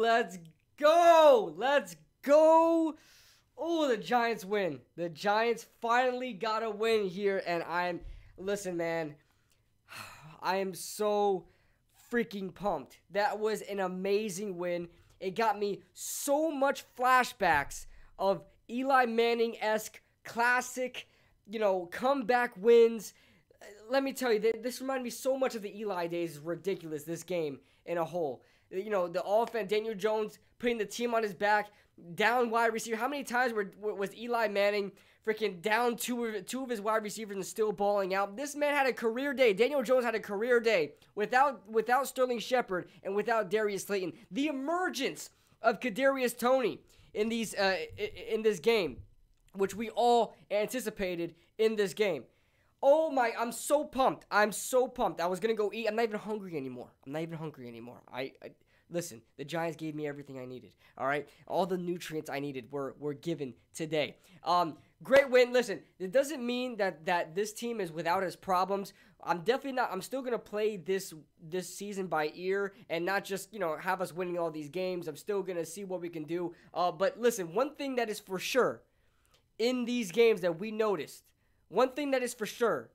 Let's go. Let's go. Oh, the Giants win. The Giants finally got a win here, and listen, man, I am so freaking pumped. That was an amazing win. It got me so much flashbacks of Eli Manning-esque classic, comeback wins. Let me tell you, this reminded me so much of the Eli days. It's ridiculous, this game in a whole. The offense, Daniel Jones putting the team on his back, down wide receiver. How many times was Eli Manning freaking down two of his wide receivers and still balling out? This man had a career day. Daniel Jones had a career day without Sterling Shepard and without Darius Slayton. The emergence of Kadarius Toney in this game, which we all anticipated in this game. Oh my, I'm so pumped. I was going to go eat. I'm not even hungry anymore. Listen, the Giants gave me everything I needed, all right? All the nutrients I needed were given today. Great win. Listen, it doesn't mean that this team is without its problems. I'm still going to play this season by ear and not just, have us winning all these games. I'm still going to see what we can do. But listen, one thing that is for sure in these games that we noticed, one thing that is for sure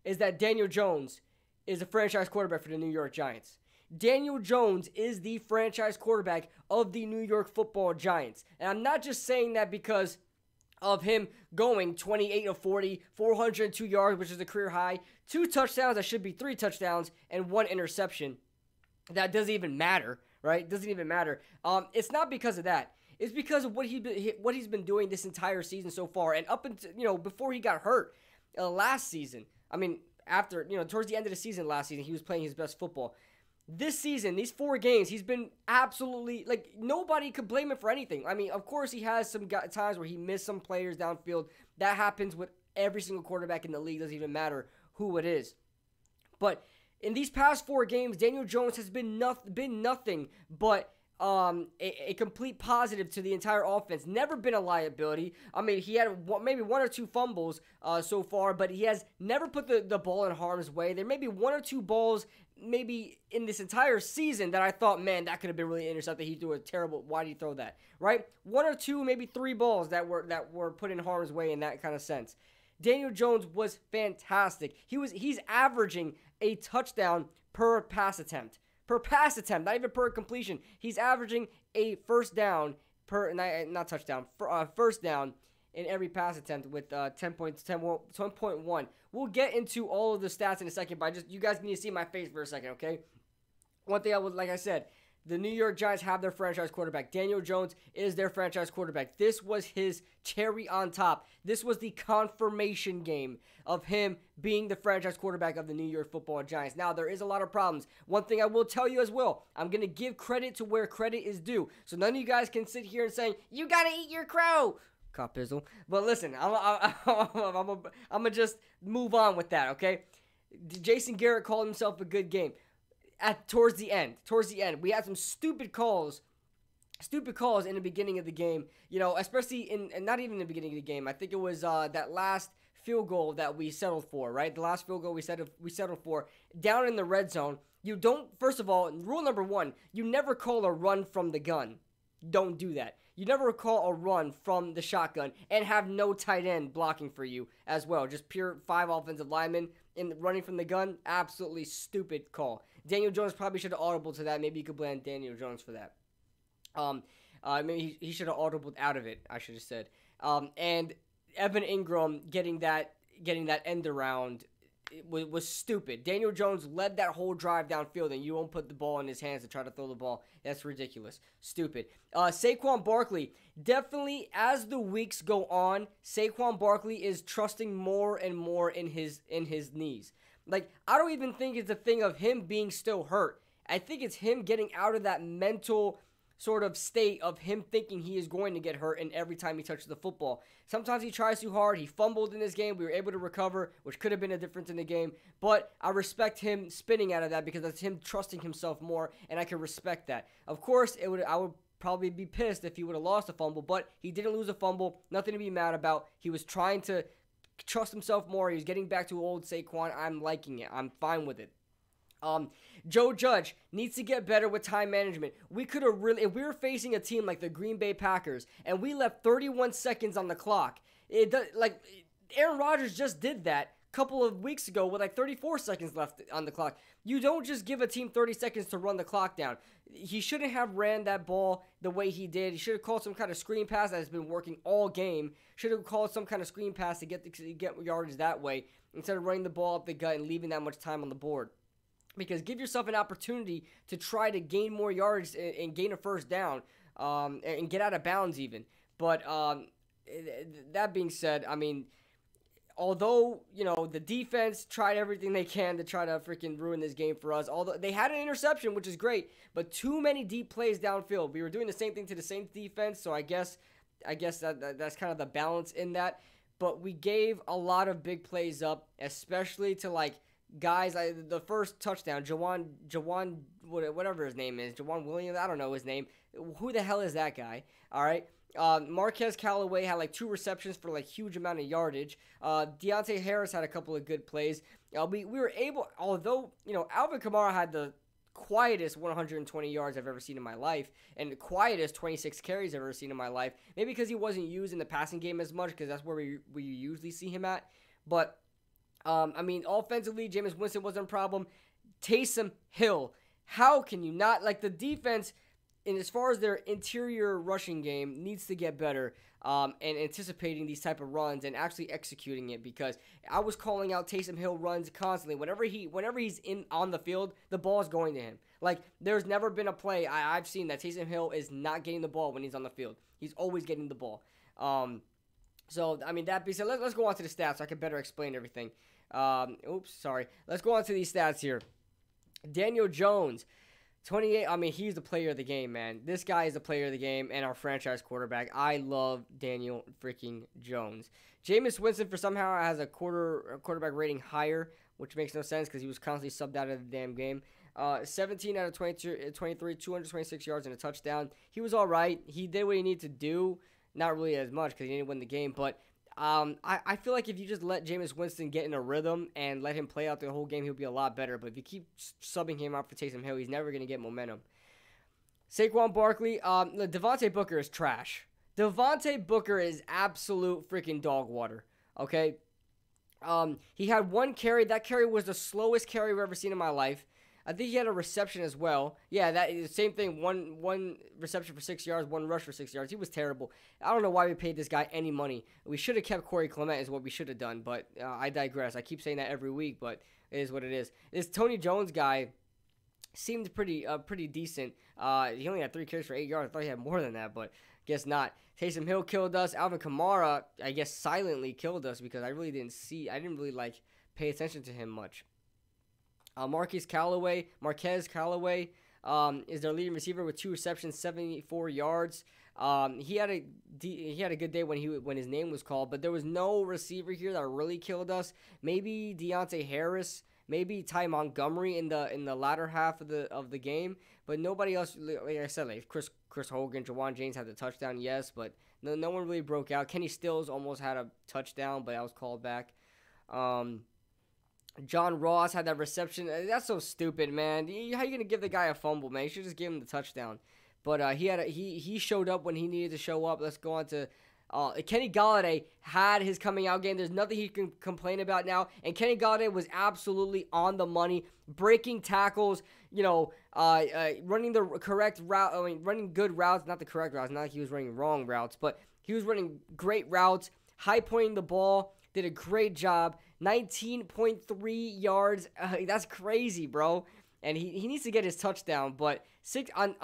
is that Daniel Jones is a franchise quarterback for the New York Giants. Daniel Jones is the franchise quarterback of the New York Football Giants. And I'm not just saying that because of him going 28 of 40, 402 yards, which is a career high, 2 touchdowns, that should be 3 touchdowns, and 1 interception. That doesn't even matter, right? Doesn't even matter. It's not because of that. It's because of what he's been doing this entire season so far, and up until before he got hurt last season. I mean, after towards the end of the season last season, he was playing his best football. This season, these 4 games, he's been absolutely, nobody could blame him for anything. I mean, of course, he has some times where he missed some players downfield. That happens with every single quarterback in the league. Doesn't even matter who it is. But in these past 4 games, Daniel Jones has been nothing but a complete positive to the entire offense. Never been a liability. I mean, he had maybe 1 or 2 fumbles so far, but he has never put the ball in harm's way. There may be 1 or 2 balls maybe in this entire season that I thought, man, that could have been really intercepted. He threw a terrible, why did he throw that, right? 1 or 2, maybe 3 balls that were put in harm's way in that kind of sense. Daniel Jones was fantastic. He's averaging a touchdown per pass attempt. Not even per completion. He's averaging a first down first down in every pass attempt with 10.1. We'll get into all of the stats in a second, but you guys need to see my face for a second, okay? One thing like I said, the New York Giants have their franchise quarterback. Daniel Jones is their franchise quarterback. This was his cherry on top. This was the confirmation game of him being the franchise quarterback of the New York Football Giants. Now, there is a lot of problems. One thing I will tell you as well, I'm going to give credit to where credit is due. So none of you guys can sit here and say, you got to eat your crow. Cop pizzle. But listen, I'm going to just move on with that, okay? Jason Garrett called himself a good game. Towards the end, we had some stupid calls in the beginning of the game, especially not even in the beginning of the game. I think it was that last field goal that we settled for, right? The last field goal we settled for down in the red zone. You don't, first of all, rule number 1, you never call a run from the gun. Don't do that. You never call a run from the shotgun and have no tight end blocking for you as well. Just pure 5 offensive linemen running from the gun. Absolutely stupid call. Daniel Jones probably should have audibled to that. Maybe you could blame Daniel Jones for that. Maybe he should have audibled out of it, I should have said. And Evan Ingram getting that end around was stupid. Daniel Jones led that whole drive downfield, and you won't put the ball in his hands to try to throw the ball. That's ridiculous. Stupid. Saquon Barkley, definitely as the weeks go on, Saquon Barkley is trusting more and more in his knees. I don't even think it's a thing of him being still hurt. I think it's him getting out of that mental sort of state of him thinking he is going to get hurt, and every time he touches the football. Sometimes he tries too hard. He fumbled in this game. We were able to recover, which could have been a difference in the game. But I respect him spinning out of that because that's him trusting himself more, and I can respect that. Of course, I would probably be pissed if he would have lost a fumble, but he didn't lose a fumble. Nothing to be mad about. He was trying to trust himself more. He was getting back to old Saquon. I'm liking it. I'm fine with it. Joe Judge needs to get better with time management. We could have really, if we were facing a team like the Green Bay Packers and we left 31 seconds on the clock, Aaron Rodgers just did that a couple of weeks ago with like 34 seconds left on the clock. You don't just give a team 30 seconds to run the clock down. He shouldn't have ran that ball the way he did. He should have called some kind of screen pass that has been working all game. Should have called some kind of screen pass to get yardage that way instead of running the ball up the gut and leaving that much time on the board. Because give yourself an opportunity to try to gain more yards and gain a first down and get out of bounds even. But that being said, I mean, although, the defense tried everything they can to try to freaking ruin this game for us, although they had an interception, which is great, but too many deep plays downfield. We were doing the same thing to the Saints defense, so I guess that's kind of the balance in that. But we gave a lot of big plays up, especially to guys. The first touchdown, Jawan, whatever his name is, Jawan Williams, I don't know his name. Who the hell is that guy? All right. Marquez Callaway had 2 receptions for huge amount of yardage. Deontay Harris had a couple of good plays. We were able, although, Alvin Kamara had the quietest 120 yards I've ever seen in my life and the quietest 26 carries I've ever seen in my life. Maybe because he wasn't used in the passing game as much because that's where we usually see him at. But, offensively, Jameis Winston wasn't a problem. Taysom Hill, how can you not, the defense, and as far as their interior rushing game, needs to get better and anticipating these type of runs and actually executing it, because I was calling out Taysom Hill runs constantly. Whenever he's on the field, the ball is going to him. There's never been a play I've seen that Taysom Hill is not getting the ball when he's on the field. He's always getting the ball. That being said, let's go on to the stats so I can better explain everything. Let's go on to these stats here. Daniel Jones. 28, he's the player of the game, man. This guy is the player of the game and our franchise quarterback. I love Daniel freaking Jones. Jameis Winston, for somehow, has a quarterback rating higher, which makes no sense because he was constantly subbed out of the damn game. 17 out of 23, 226 yards and a touchdown. He was all right. He did what he needed to do. Not really as much because he didn't win the game, but I feel like if you just let Jameis Winston get in a rhythm and let him play out the whole game, he'll be a lot better. But if you keep subbing him out for Taysom Hill, he's never going to get momentum. Saquon Barkley, Devontae Booker is trash. Devontae Booker is absolute freaking dog water, okay? He had 1 carry. That carry was the slowest carry I've ever seen in my life. I think he had a reception as well. Yeah, that is the same thing. One reception for 6 yards, 1 rush for 6 yards. He was terrible. I don't know why we paid this guy any money. We should have kept Corey Clement is what we should have done, but I digress. I keep saying that every week, but it is what it is. This Toney Jones guy seemed pretty decent. He only had 3 carries for 8 yards. I thought he had more than that, but guess not. Taysom Hill killed us. Alvin Kamara, I guess, silently killed us because I didn't really pay attention to him much. Marquez Callaway is their leading receiver with 2 receptions, 74 yards. He had a good day when his name was called, but there was no receiver here that really killed us. Maybe Deontay Harris, maybe Ty Montgomery in the latter half of the game, but nobody else. Like I said, Chris Hogan, Jawan James had the touchdown, yes, but no one really broke out. Kenny Stills almost had a touchdown, but that was called back. John Ross had that reception. That's so stupid, man. How you gonna give the guy a fumble, man? You should just give him the touchdown. But he showed up when he needed to show up. Let's go on to Kenny Golladay had his coming out game. There's nothing he can complain about now. And Kenny Golladay was absolutely on the money, breaking tackles. Running the correct route. Running good routes, not the correct routes. Not like he was running wrong routes, but he was running great routes, high pointing the ball. Did a great job. 19.3 yards. That's crazy, bro. And he needs to get his touchdown. But 7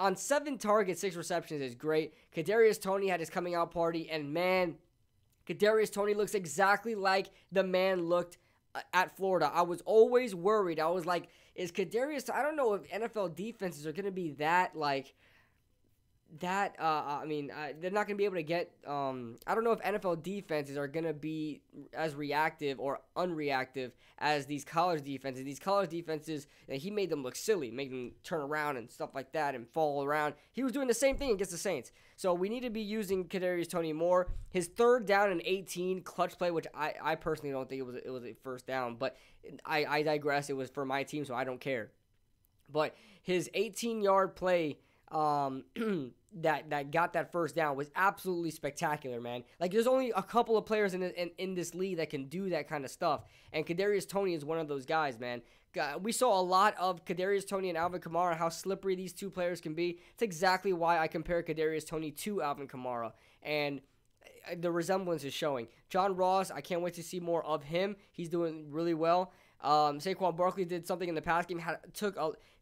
targets, 6 receptions is great. Kadarius Toney had his coming out party. And, man, Kadarius Toney looks exactly like the man looked at Florida. I was always worried. I was like, is Kadarius... I don't know if NFL defenses are going to be that, they're not going to be able to get, I don't know if NFL defenses are going to be as reactive or unreactive as these college defenses. These college defenses, he made them look silly, made them turn around and stuff like that and fall around. He was doing the same thing against the Saints. So we need to be using Kadarius Toney more. His 3rd down and 18 clutch play, which I personally don't think it was a first down, but I digress. It was for my team, so I don't care. But his 18-yard play that got that first down was absolutely spectacular, man. Like, there's only a couple of players in this league that can do that kind of stuff, and Kadarius Toney is one of those guys, man. We saw a lot of Kadarius Toney and Alvin Kamara, how slippery these two players can be. It's exactly why I compare Kadarius Toney to Alvin Kamara, and the resemblance is showing. John Ross, I can't wait to see more of him. He's doing really well. Saquon Barkley did something in the past game.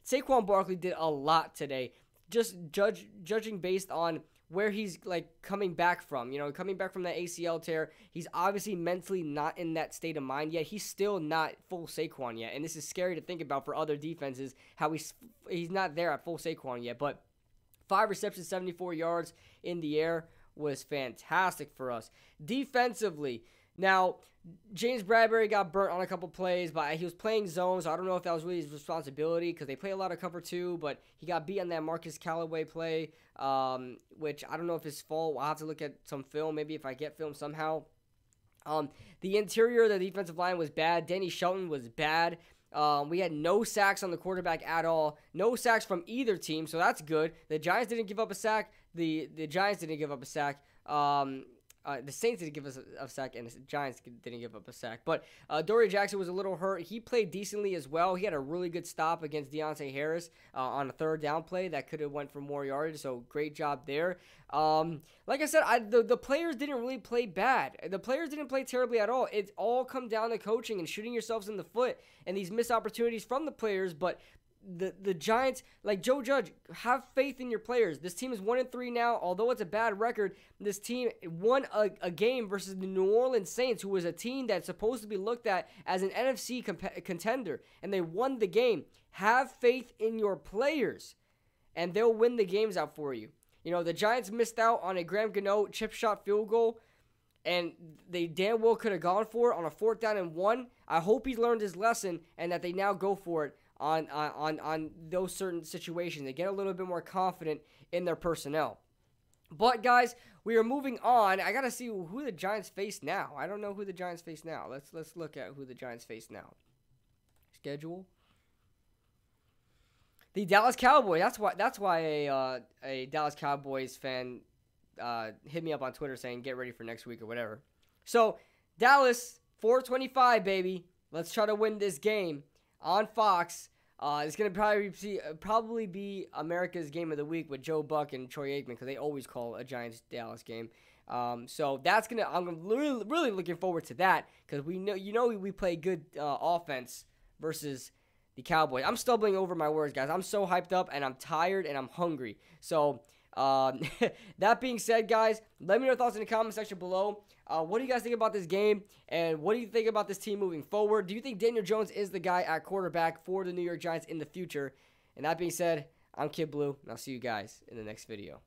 Saquon Barkley did a lot today. Just judging based on where he's like coming back from, coming back from that ACL tear. He's obviously mentally not in that state of mind yet. He's still not full Saquon yet, and this is scary to think about for other defenses, how he's not there at full Saquon yet. But 5 receptions, 74 yards in the air was fantastic for us. Defensively, now, James Bradberry got burnt on a couple plays, but he was playing zone, so I don't know if that was really his responsibility because they play a lot of cover 2, but he got beat on that Marcus Callaway play, which I don't know if it's fault. I'll have to look at some film, maybe if I get film somehow. The interior of the defensive line was bad. Danny Shelton was bad. We had no sacks on the quarterback at all. No sacks from either team, so that's good. The Giants didn't give up a sack. The Giants didn't give up a sack. The Saints didn't give us a sack, and the Giants didn't give up a sack. But Dory Jackson was a little hurt. He played decently as well. He had a really good stop against Deontay Harris on a third down play that could have went for more yardage, so great job there. Like I said, the players didn't really play bad. The players didn't play terribly at all. It all come down to coaching and shooting yourselves in the foot and these missed opportunities from the players, but the Giants, like Joe Judge, have faith in your players. This team is 1-3 now. Although it's a bad record, this team won a game versus the New Orleans Saints, who was a team that's supposed to be looked at as an NFC contender, and they won the game. Have faith in your players, and they'll win the games out for you. The Giants missed out on a Graham Gano chip shot field goal, and they damn well could have gone for it on a 4th down and 1. I hope he learned his lesson and that they now go for it on those certain situations. They get a little bit more confident in their personnel. But guys, we are moving on. I gotta see who the Giants face now. I don't know who the Giants face now. Let's look at who the Giants face now. Schedule. The Dallas Cowboys. That's why a Dallas Cowboys fan hit me up on Twitter saying get ready for next week or whatever. So Dallas 425, baby. Let's try to win this game on Fox. It's going to probably be America's Game of the Week with Joe Buck and Troy Aikman, because they always call a Giants-Dallas game. So that's I'm really looking forward to that, because we play good offense versus the Cowboys. I'm stumbling over my words, guys. I'm so hyped up, and I'm tired, and I'm hungry. So that being said, guys, let me know your thoughts in the comment section below. What do you guys think about this game, and what do you think about this team moving forward? Do you think Daniel Jones is the guy at quarterback for the New York Giants in the future? And that being said, I'm Kid Blue, and I'll see you guys in the next video.